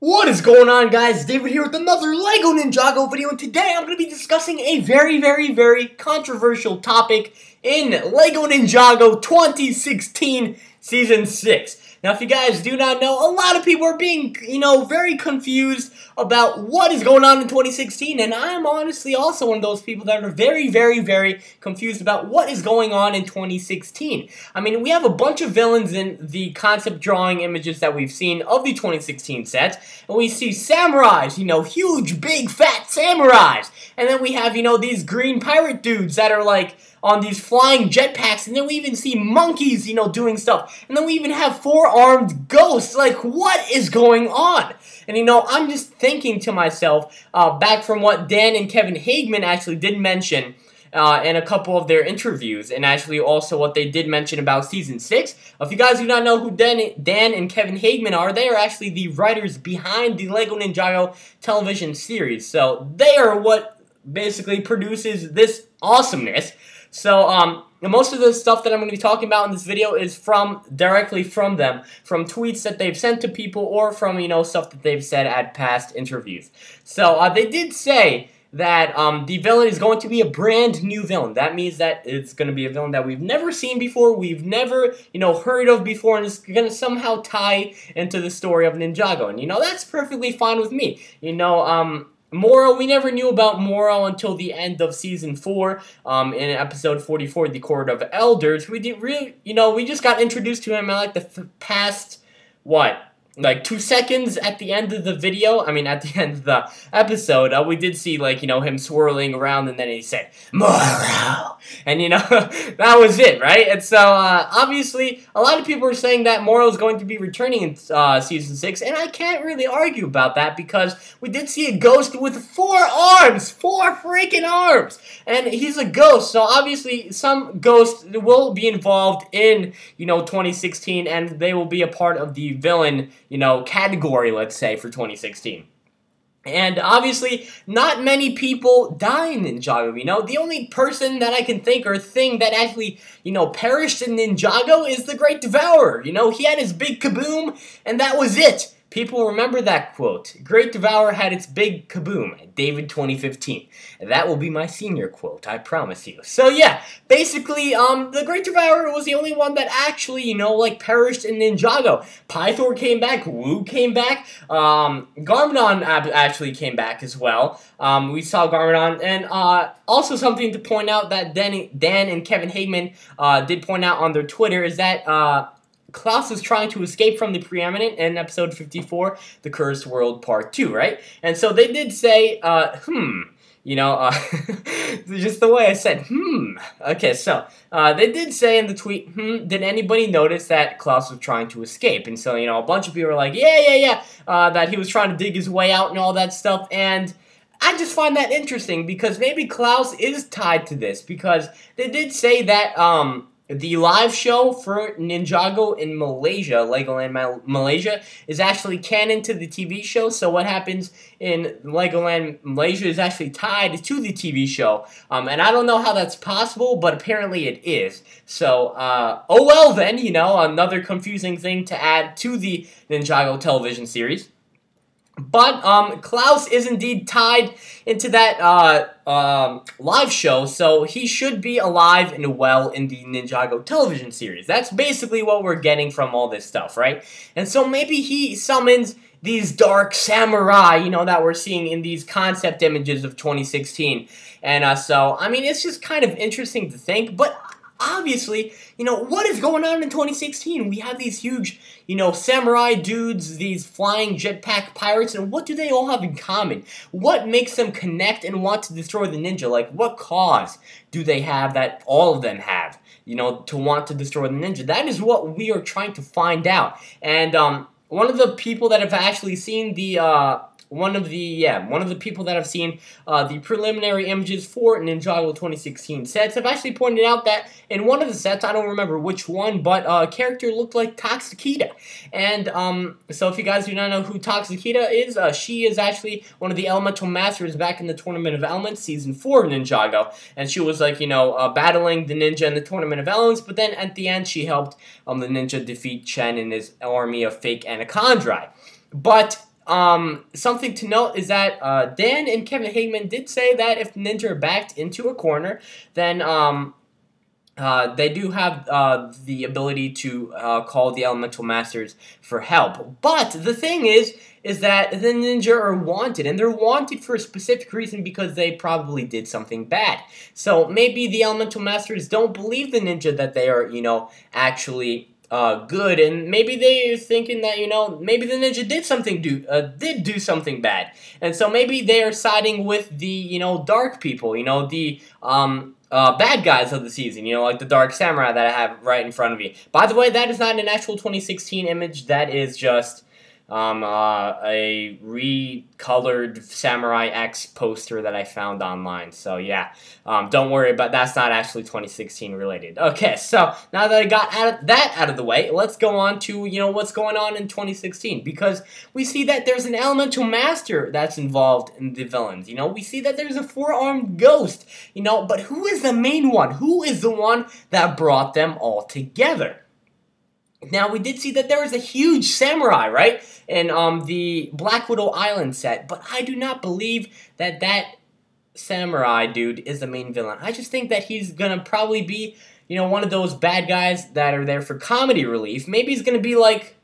What is going on, guys? David here with another LEGO Ninjago video, and today I'm going to be discussing a very controversial topic in LEGO Ninjago 2016 Season 6. Now, if you guys do not know, a lot of people are being, very confused about what is going on in 2016, and I am honestly also one of those people that are very confused about what is going on in 2016. I mean, we have a bunch of villains in the concept drawing images that we've seen of the 2016 set, and we see samurais, huge, big, fat samurais, and then we have, these green pirate dudes that are like on these flying jetpacks, and then we even see monkeys, doing stuff, and then we even have four-armed ghosts. Like, what is going on? And, I'm just thinking to myself, back from what Dan and Kevin Hageman actually did mention in a couple of their interviews, and actually also what they did mention about Season 6. If you guys do not know who Dan and Kevin Hageman are, they are actually the writers behind the LEGO Ninjago television series. So they are what basically produces this awesomeness. So, most of the stuff that I'm going to be talking about in this video is directly from them, from tweets that they've sent to people, or from, stuff that they've said at past interviews. So, they did say that the villain is going to be a brand new villain. That means that it's going to be a villain that we've never seen before, we've never, heard of before, and it's going to somehow tie into the story of Ninjago. And, that's perfectly fine with me. Moro, we never knew about Moro until the end of Season 4, in episode 44, The Court of Elders. We just got introduced to him at, like, the past, 2 seconds at the end of the video, at the end of the episode, we did see, him swirling around, and then he said, Moro! And, that was it, right? And so, obviously, a lot of people are saying that Moro is going to be returning in Season 6, and I can't really argue about that, because we did see a ghost with 4 arms! 4 freaking arms! And he's a ghost, so obviously, some ghosts will be involved in, 2016, and they will be a part of the villain, category, let's say, for 2016. And obviously, not many people die in Ninjago, The only person that I can think or thing that actually, perished in Ninjago is the Great Devourer. He had his big kaboom, and that was it. People remember that quote. Great Devourer had its big kaboom. David 2015. That will be my senior quote, I promise you. So yeah, basically, the Great Devourer was the only one that actually, perished in Ninjago. Pythor came back, Wu came back, Garmadon actually came back as well. We saw Garmadon, and also something to point out that Dan and Kevin Hageman did point out on their Twitter is that Klaus is trying to escape from the Preeminent in episode 54, The Cursed World Part 2, right? And so they did say, just the way I said, Okay, so, they did say in the tweet, did anybody notice that Klaus was trying to escape? And so, a bunch of people were like, yeah, that he was trying to dig his way out and all that stuff, and I just find that interesting, because maybe Klaus is tied to this, because they did say that, the live show for Ninjago in Malaysia, Legoland Malaysia, is actually canon to the TV show. So what happens in Legoland Malaysia is actually tied to the TV show. And I don't know how that's possible, but apparently it is. So, oh well then, another confusing thing to add to the Ninjago television series. But, Klaus is indeed tied into that, live show, so he should be alive and well in the Ninjago television series. That's basically what we're getting from all this stuff, right? And so maybe he summons these dark samurai, that we're seeing in these concept images of 2016. And, so, it's just kind of interesting to think, but obviously, what is going on in 2016? We have these huge, samurai dudes, these flying jetpack pirates, and what do they all have in common? What makes them connect and want to destroy the ninja? Like, what cause do they have that all of them have, to want to destroy the ninja? That is what we are trying to find out. And, one of the people that have actually seen the, one of the people that have seen the preliminary images for Ninjago 2016 sets have actually pointed out that in one of the sets, I don't remember which one, but a character looked like Toxikita. And so if you guys do not know who Toxikita is, she is actually one of the elemental masters back in the Tournament of Elements Season 4 of Ninjago. And she was like, battling the ninja in the Tournament of Elements, but then at the end she helped the ninja defeat Chen and his army of fake Anachondri. But something to note is that Dan and Kevin Hageman did say that if the Ninja are backed into a corner, then they do have the ability to call the Elemental Masters for help. But the thing is that the Ninja are wanted, and they're wanted for a specific reason because they probably did something bad. So maybe the Elemental Masters don't believe the Ninja that they are, actually good, and maybe they're thinking that, maybe the Ninja did do something bad. And so maybe they are siding with the, dark people, the bad guys of the season, like the Dark Samurai that I have right in front of me. By the way, that is not an actual 2016 image. That is just a recolored Samurai X poster that I found online. So yeah, don't worry about that's not actually 2016 related. Okay, so now that I got that out of the way, let's go on to what's going on in 2016, because we see that there's an Elemental Master that's involved in the villains. We see that there's a four-armed ghost. But who is the main one? Who is the one that brought them all together? Now, we did see that there was a huge samurai, right, in the Black Widow Island set, but I do not believe that that samurai dude is the main villain. I just think that he's gonna probably be, one of those bad guys that are there for comedy relief. Maybe he's gonna be like,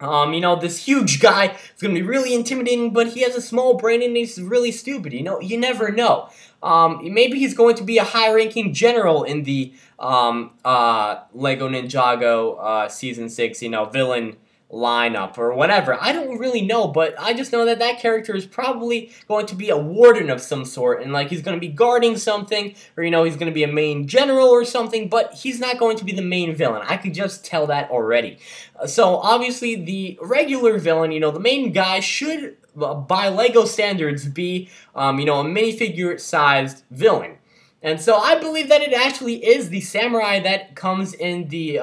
this huge guy is gonna be really intimidating, but he has a small brain and he's really stupid. You never know. Maybe he's going to be a high-ranking general in the Lego Ninjago Season 6, villain lineup or whatever. I don't really know, but I just know that that character is probably going to be a warden of some sort, and like he's going to be guarding something, or he's going to be a main general or something, but he's not going to be the main villain. I could just tell that already. So obviously the regular villain, the main guy should, by Lego standards, be a minifigure-sized villain. And so I believe that it actually is the samurai that comes in the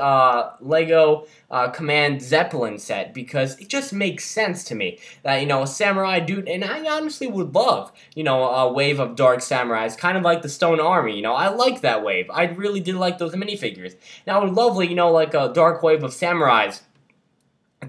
Lego Command Zeppelin set, because it just makes sense to me that, a samurai dude, and I honestly would love, a wave of dark samurais, kind of like the Stone Army, I like that wave. I really did like those minifigures. Now I would love, like a dark wave of samurais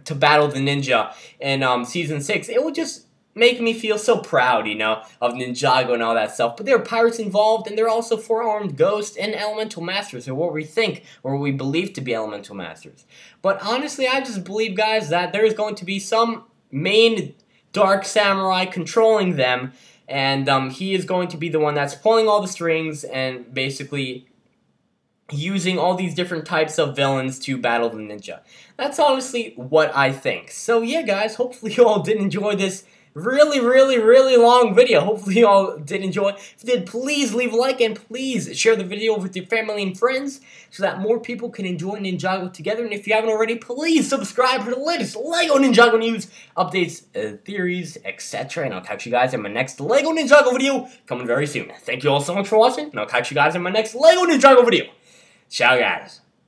to battle the ninja in Season 6. It would just make me feel so proud, of Ninjago and all that stuff. But there are pirates involved, and there are also four-armed ghosts and elemental masters, or what we think, or what we believe to be elemental masters. But honestly, I just believe, guys, that there is going to be some main dark samurai controlling them, and he is going to be the one that's pulling all the strings and basically using all these different types of villains to battle the ninja. That's honestly what I think. So yeah, guys, hopefully you all did enjoy this really long video. Hopefully you all did enjoy. If you did, please leave a like and please share the video with your family and friends so that more people can enjoy Ninjago together. And if you haven't already, please subscribe for the latest Lego Ninjago news, updates, theories, etc. And I'll catch you guys in my next Lego Ninjago video coming very soon. Thank you all so much for watching, and I'll catch you guys in my next Lego Ninjago video. Ciao, guys.